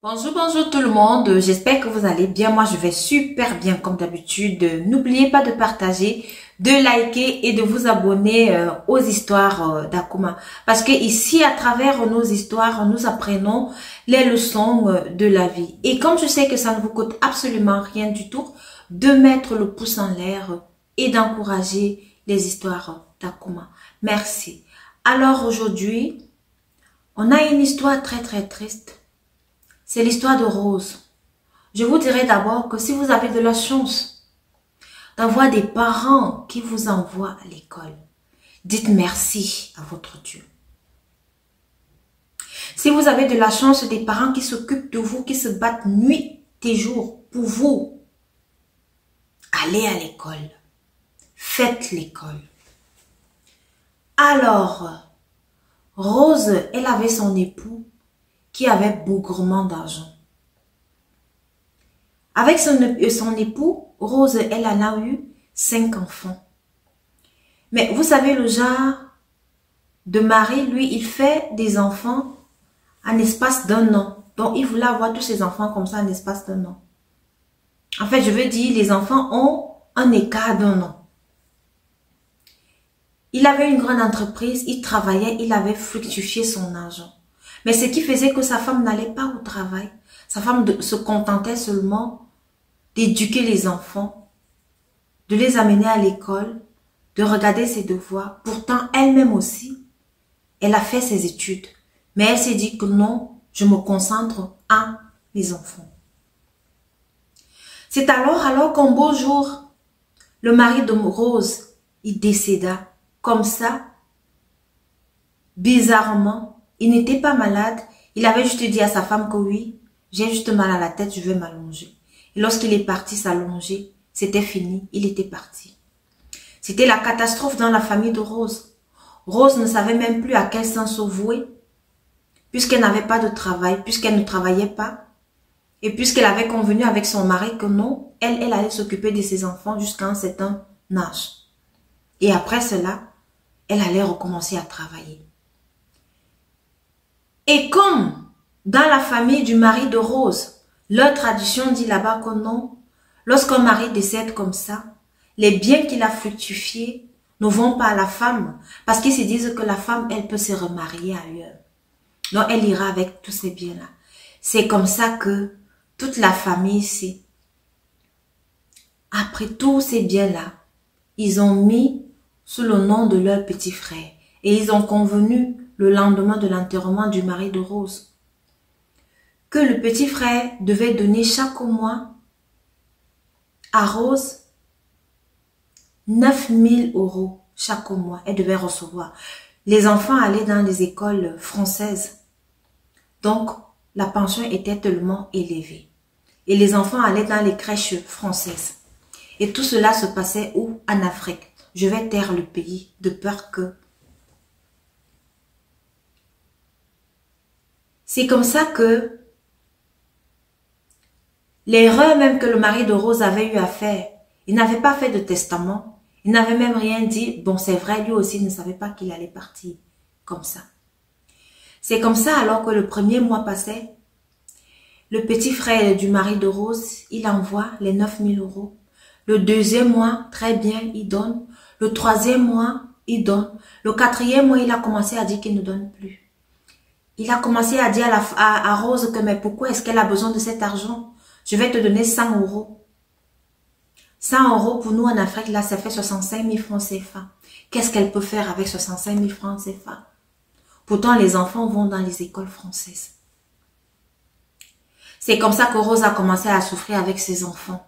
Bonjour, bonjour tout le monde, j'espère que vous allez bien, moi je vais super bien comme d'habitude. N'oubliez pas de partager, de liker et de vous abonner aux histoires d'Akuma. Parce que ici, à travers nos histoires, nous apprenons les leçons de la vie. Et comme je sais que ça ne vous coûte absolument rien du tout, de mettre le pouce en l'air et d'encourager les histoires d'Akuma. Merci. Alors aujourd'hui, on a une histoire très très triste. C'est l'histoire de Rose. Je vous dirais d'abord que si vous avez de la chance d'avoir des parents qui vous envoient à l'école, dites merci à votre Dieu. Si vous avez de la chance des parents qui s'occupent de vous, qui se battent nuit et jour pour vous, allez à l'école. Faites l'école. Alors, Rose, elle avait son époux qui avait bougrement d'argent. Avec son époux, Rose, elle en a eu 5 enfants. Mais vous savez, le genre de mari, lui, il fait des enfants en espace d'un an. Donc, il voulait avoir tous ses enfants comme ça en espace d'un an. En fait, je veux dire, les enfants ont un écart d'un an. Il avait une grande entreprise, il travaillait, il avait fructifié son argent. Mais ce qui faisait que sa femme n'allait pas au travail. Sa femme se contentait seulement d'éduquer les enfants, de les amener à l'école, de regarder ses devoirs. Pourtant, elle-même aussi, elle a fait ses études. Mais elle s'est dit que non, je me concentre à mes enfants. C'est alors qu'un beau jour, le mari de Rose, il décéda. Comme ça, bizarrement, il n'était pas malade. Il avait juste dit à sa femme que oui, j'ai juste mal à la tête, je vais m'allonger. Et lorsqu'il est parti s'allonger, c'était fini, il était parti. C'était la catastrophe dans la famille de Rose. Rose ne savait même plus à quel sens se vouer, puisqu'elle n'avait pas de travail, puisqu'elle ne travaillait pas, et puisqu'elle avait convenu avec son mari que non, elle allait s'occuper de ses enfants jusqu'à un certain âge. Et après cela, elle allait recommencer à travailler. Et comme dans la famille du mari de Rose, leur tradition dit là-bas que non, lorsqu'un mari décède comme ça, les biens qu'il a fructifiés ne vont pas à la femme parce qu'ils se disent que la femme, elle peut se remarier ailleurs. Donc, elle ira avec tous ces biens-là. C'est comme ça que toute la famille sait. Après tous ces biens-là, ils ont mis sous le nom de leur petit frère et ils ont convenu le lendemain de l'enterrement du mari de Rose que le petit frère devait donner chaque mois à Rose 9 000 € chaque mois. Elle devait recevoir. Les enfants allaient dans les écoles françaises. Donc, la pension était tellement élevée. Et les enfants allaient dans les crèches françaises. Et tout cela se passait où? En Afrique. Je vais taire le pays de peur que... C'est comme ça que l'erreur même que le mari de Rose avait eu à faire, il n'avait pas fait de testament, il n'avait même rien dit. Bon, c'est vrai, lui aussi ne savait pas qu'il allait partir comme ça. C'est comme ça alors que le premier mois passait, le petit frère du mari de Rose, il envoie les 9 000 €. Le deuxième mois, très bien, il donne. Le troisième mois, il donne. Le quatrième mois, il a commencé à dire qu'il ne donne plus. Il a commencé à dire à Rose que mais pourquoi est-ce qu'elle a besoin de cet argent? Je vais te donner 100 €. 100 € pour nous en Afrique, là, ça fait 65 000 francs CFA. Qu'est-ce qu'elle peut faire avec 65 000 francs CFA? Pourtant, les enfants vont dans les écoles françaises. C'est comme ça que Rose a commencé à souffrir avec ses enfants.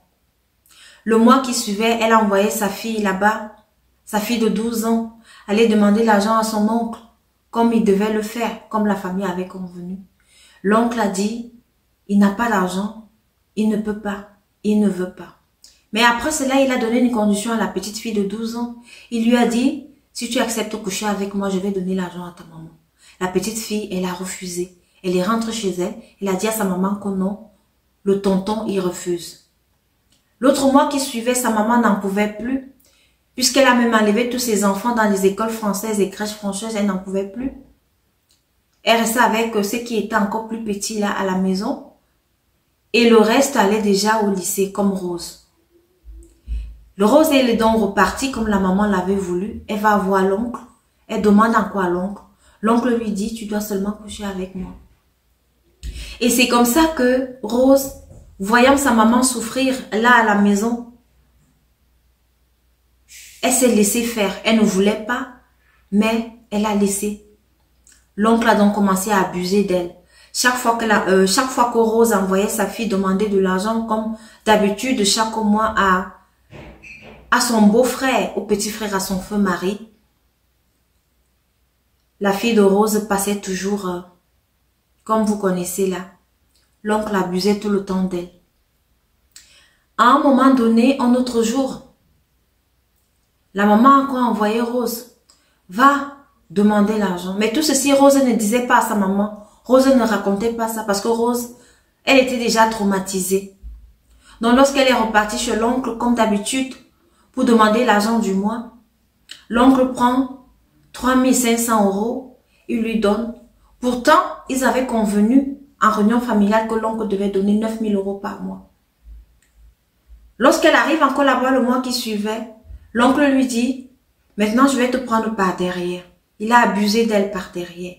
Le mois qui suivait, elle a envoyé sa fille là-bas, sa fille de 12 ans, aller demander l'argent à son oncle, comme il devait le faire, comme la famille avait convenu. L'oncle a dit, il n'a pas d'argent, il ne peut pas, il ne veut pas. Mais après cela, il a donné une condition à la petite fille de 12 ans. Il lui a dit, si tu acceptes de coucher avec moi, je vais donner l'argent à ta maman. La petite fille, elle a refusé. Elle est rentrée chez elle, elle a dit à sa maman que non, le tonton, il refuse. L'autre mois qui suivait, sa maman n'en pouvait plus, puisqu'elle a même enlevé tous ses enfants dans les écoles françaises et crèches françaises, elle n'en pouvait plus. Elle restait avec ceux qui étaient encore plus petits là à la maison. Et le reste allait déjà au lycée, comme Rose. Le Rose est donc reparti comme la maman l'avait voulu. Elle va voir l'oncle. Elle demande encore à l'oncle. L'oncle lui dit, tu dois seulement coucher avec moi. Et c'est comme ça que Rose, voyant sa maman souffrir là à la maison, elle s'est laissée faire. Elle ne voulait pas, mais elle a laissé. L'oncle a donc commencé à abuser d'elle. Chaque fois que Rose envoyait sa fille demander de l'argent, comme d'habitude, chaque mois à son beau-frère, au petit frère, à son feu mari, la fille de Rose passait toujours, comme vous connaissez là. L'oncle abusait tout le temps d'elle. À un moment donné, un autre jour, la maman a encore envoyé Rose. Va demander l'argent. Mais tout ceci, Rose ne disait pas à sa maman. Rose ne racontait pas ça parce que Rose, elle était déjà traumatisée. Donc lorsqu'elle est repartie chez l'oncle, comme d'habitude, pour demander l'argent du mois, l'oncle prend 3500 €, il lui donne. Pourtant, ils avaient convenu en réunion familiale que l'oncle devait donner 9000 € par mois. Lorsqu'elle arrive encore là-bas le mois qui suivait, l'oncle lui dit, maintenant je vais te prendre par derrière. Il a abusé d'elle par derrière.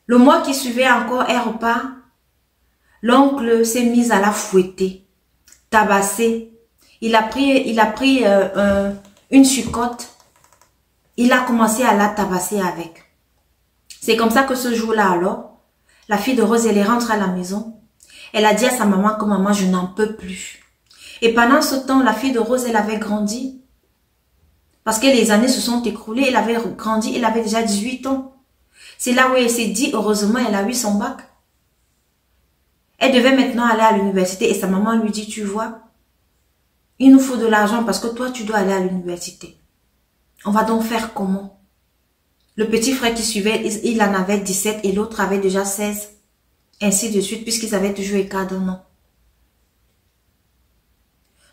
Le mois qui suivait encore, elle repart. L'oncle s'est mis à la fouetter, tabasser. Il a pris une chicotte. Il a commencé à la tabasser avec. C'est comme ça que ce jour-là alors, la fille de Rose, elle est rentrée à la maison. Elle a dit à sa maman que maman, je n'en peux plus. Et pendant ce temps, la fille de Rose, elle avait grandi. Parce que les années se sont écoulées, elle avait grandi, elle avait déjà 18 ans. C'est là où elle s'est dit, heureusement, elle a eu son bac. Elle devait maintenant aller à l'université et sa maman lui dit, tu vois, il nous faut de l'argent parce que toi, tu dois aller à l'université. On va donc faire comment? Le petit frère qui suivait, il en avait 17 et l'autre avait déjà 16. Ainsi de suite, puisqu'ils avaient toujours écart d'un an.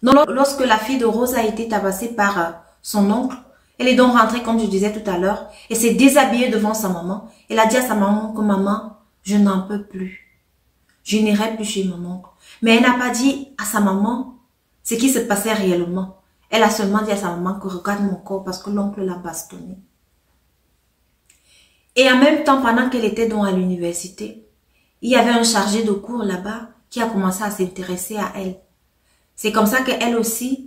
Donc, lorsque la fille de Rose a été tabassée par son oncle, elle est donc rentrée, comme je disais tout à l'heure, et s'est déshabillée devant sa maman. Elle a dit à sa maman que maman, je n'en peux plus. Je n'irai plus chez mon oncle. Mais elle n'a pas dit à sa maman ce qui se passait réellement. Elle a seulement dit à sa maman que regarde mon corps parce que l'oncle l'a bastonné. Et en même temps, pendant qu'elle était donc à l'université, il y avait un chargé de cours là-bas qui a commencé à s'intéresser à elle. C'est comme ça qu'elle aussi,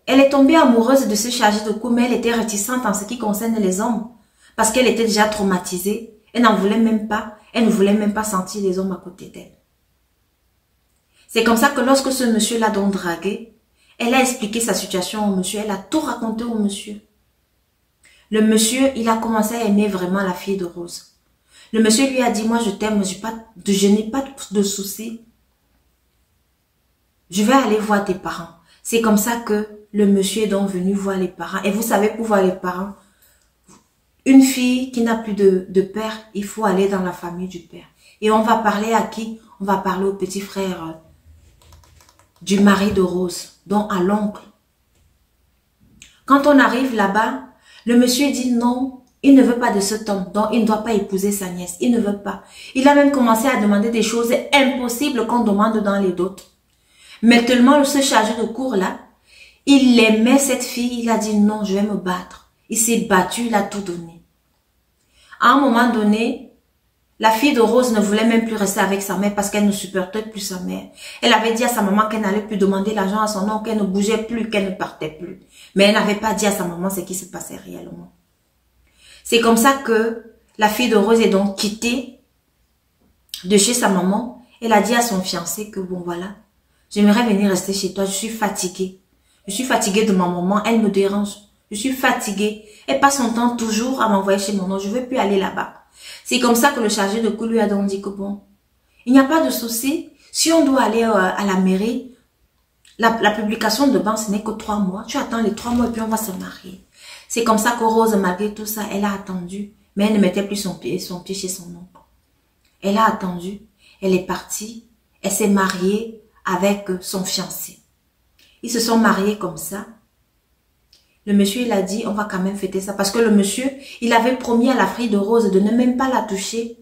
elle est tombée amoureuse de ce chargé de cours, mais elle était réticente en ce qui concerne les hommes. Parce qu'elle était déjà traumatisée. Elle n'en voulait même pas. Elle ne voulait même pas sentir les hommes à côté d'elle. C'est comme ça que lorsque ce monsieur l'a donc draguée, elle a expliqué sa situation au monsieur. Elle a tout raconté au monsieur. Le monsieur, il a commencé à aimer vraiment la fille de Rose. Le monsieur lui a dit, moi je t'aime, je n'ai pas de soucis. Je vais aller voir tes parents. C'est comme ça que le monsieur est donc venu voir les parents. Et vous savez, pour voir les parents, une fille qui n'a plus de père, il faut aller dans la famille du père. Et on va parler à qui? On va parler au petit frère du mari de Rose, donc à l'oncle. Quand on arrive là-bas, le monsieur dit non, il ne veut pas de cet homme, donc il ne doit pas épouser sa nièce. Il ne veut pas. Il a même commencé à demander des choses impossibles qu'on demande dans les dots. Mais tellement ce chargé de cours là, il aimait cette fille, il a dit non, je vais me battre. Il s'est battu, il a tout donné. À un moment donné, la fille de Rose ne voulait même plus rester avec sa mère parce qu'elle ne supportait plus sa mère. Elle avait dit à sa maman qu'elle n'allait plus demander l'argent à son oncle, qu'elle ne bougeait plus, qu'elle ne partait plus. Mais elle n'avait pas dit à sa maman ce qui se passait réellement. C'est comme ça que la fille de Rose est donc quittée de chez sa maman. Elle a dit à son fiancé que bon voilà, j'aimerais venir rester chez toi, je suis fatiguée. Je suis fatiguée de ma maman, elle me dérange. Je suis fatiguée. Elle passe son temps toujours à m'envoyer chez mon oncle. Je ne veux plus aller là-bas. C'est comme ça que le chargé de cours lui a donc dit que bon, il n'y a pas de souci. Si on doit aller à la mairie, la publication de banque, ce n'est que 3 mois. Tu attends les 3 mois et puis on va se marier. C'est comme ça que Rose, malgré tout ça, elle a attendu. Mais elle ne mettait plus son pied chez son oncle. Elle a attendu. Elle est partie. Elle s'est mariée avec son fiancé. Ils se sont mariés comme ça. Le monsieur, il a dit, on va quand même fêter ça. Parce que le monsieur, il avait promis à la fille de Rose de ne même pas la toucher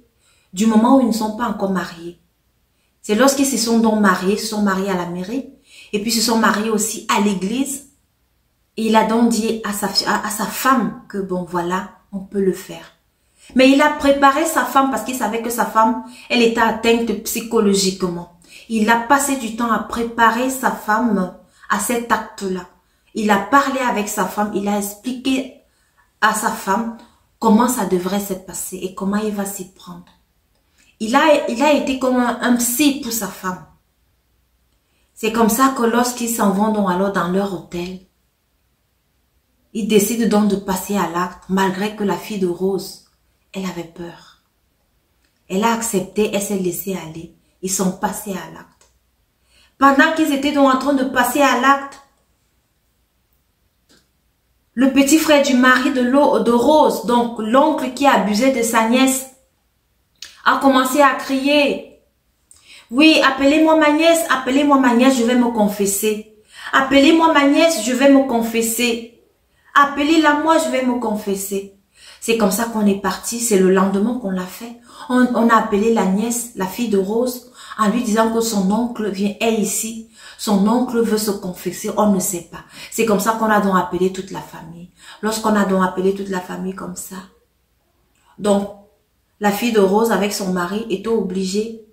du moment où ils ne sont pas encore mariés. C'est lorsqu'ils se sont donc mariés, se sont mariés à la mairie, et puis se sont mariés aussi à l'église. Et il a donc dit à sa femme que bon voilà, on peut le faire. Mais il a préparé sa femme parce qu'il savait que sa femme, elle était atteinte psychologiquement. Il a passé du temps à préparer sa femme à cet acte-là. Il a parlé avec sa femme, il a expliqué à sa femme comment ça devrait se passer et comment il va s'y prendre. Il a été comme un psy pour sa femme. C'est comme ça que lorsqu'ils s'en vont donc alors dans leur hôtel, ils décident donc de passer à l'acte, malgré que la fille de Rose, elle avait peur. Elle a accepté, elle s'est laissée aller. Ils sont passés à l'acte. Pendant qu'ils étaient donc en train de passer à l'acte, le petit frère du mari de Rose, donc l'oncle qui a abusé de sa nièce, a commencé à crier. Oui, appelez-moi ma nièce, je vais me confesser. Appelez-moi ma nièce, je vais me confesser. Appelez-la moi, je vais me confesser. C'est comme ça qu'on est parti, c'est le lendemain qu'on l'a fait. On a appelé la nièce, la fille de Rose, en lui disant que son oncle est ici. Son oncle veut se confesser, on ne sait pas. C'est comme ça qu'on a donc appelé toute la famille. Lorsqu'on a donc appelé toute la famille comme ça, donc la fille de Rose avec son mari était obligée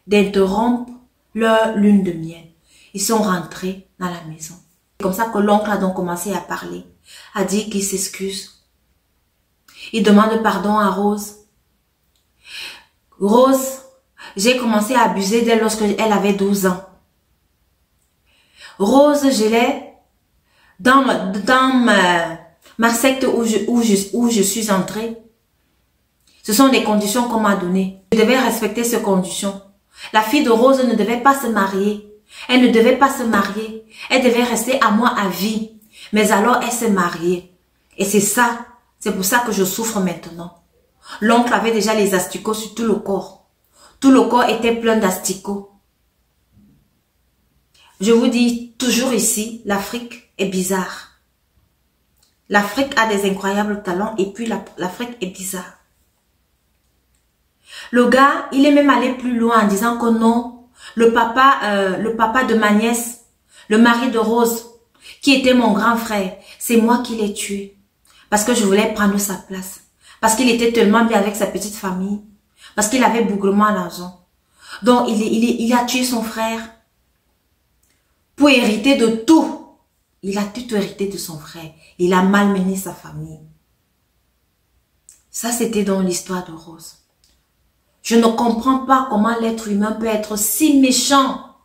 d'interrompre leur lune de miel. Ils sont rentrés dans la maison. C'est comme ça que l'oncle a donc commencé à parler, a dit qu'il s'excuse. Il demande pardon à Rose. Rose, j'ai commencé à abuser d'elle lorsqu'elle avait 12 ans. Rose, je l'ai dans ma secte où je suis entrée. Ce sont des conditions qu'on m'a données. Je devais respecter ces conditions. La fille de Rose ne devait pas se marier. Elle ne devait pas se marier. Elle devait rester à moi à vie. Mais alors, elle s'est mariée. Et c'est ça, c'est pour ça que je souffre maintenant. L'oncle avait déjà les asticots sur tout le corps. Tout le corps était plein d'asticots. Je vous dis toujours ici, l'Afrique est bizarre. L'Afrique a des incroyables talents et puis l'Afrique est bizarre. Le gars, il est même allé plus loin en disant que non, le papa de ma nièce, le mari de Rose, qui était mon grand frère, c'est moi qui l'ai tué. Parce que je voulais prendre sa place. Parce qu'il était tellement bien avec sa petite famille. Parce qu'il avait bougrement l'argent. Donc, il a tué son frère pour hériter de tout. Il a tout hérité de son frère. Il a malmené sa famille. Ça, c'était dans l'histoire de Rose. Je ne comprends pas comment l'être humain peut être si méchant.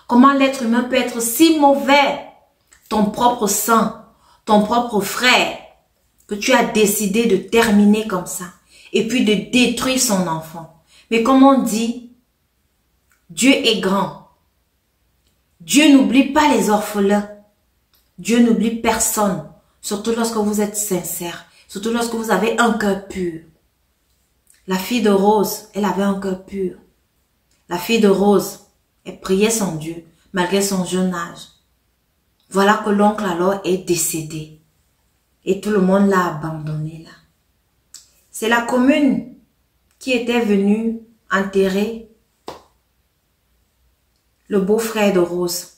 Comment l'être humain peut être si mauvais. Ton propre sang, ton propre frère, que tu as décidé de terminer comme ça. Et puis de détruire son enfant. Mais comme on dit, Dieu est grand. Dieu n'oublie pas les orphelins. Dieu n'oublie personne. Surtout lorsque vous êtes sincère. Surtout lorsque vous avez un cœur pur. La fille de Rose, elle avait un cœur pur. La fille de Rose, elle priait son Dieu, malgré son jeune âge. Voilà que l'oncle alors est décédé. Et tout le monde l'a abandonné là. C'est la commune qui était venue enterrer le beau-frère de Rose.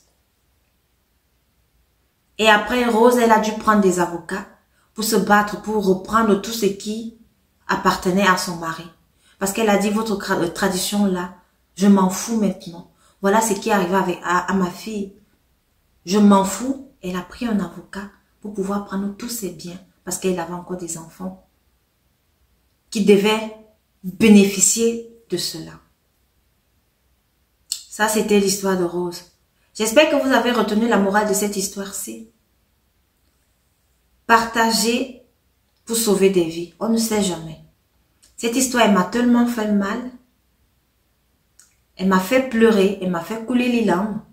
Et après, Rose, elle a dû prendre des avocats pour se battre, pour reprendre tout ce qui appartenait à son mari. Parce qu'elle a dit, votre tradition là, je m'en fous maintenant. Voilà ce qui est arrivé à ma fille. Je m'en fous. Elle a pris un avocat pour pouvoir prendre tous ses biens. Parce qu'elle avait encore des enfants qui devaient bénéficier de cela. Ça, c'était l'histoire de Rose. J'espère que vous avez retenu la morale de cette histoire-ci. Partagez pour sauver des vies. On ne sait jamais. Cette histoire, elle m'a tellement fait mal. Elle m'a fait pleurer. Elle m'a fait couler les larmes.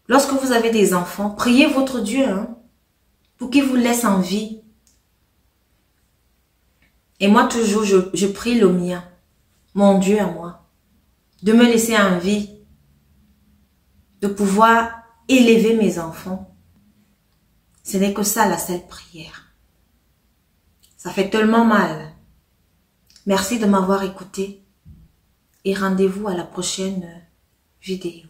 Lorsque vous avez des enfants, priez votre Dieu pour qu'il vous laisse en vie. Et moi, toujours, je prie le mien, mon Dieu à moi, de me laisser en vie, de pouvoir élever mes enfants. Ce n'est que ça la seule prière. Ça fait tellement mal. Merci de m'avoir écouté. et rendez-vous à la prochaine vidéo.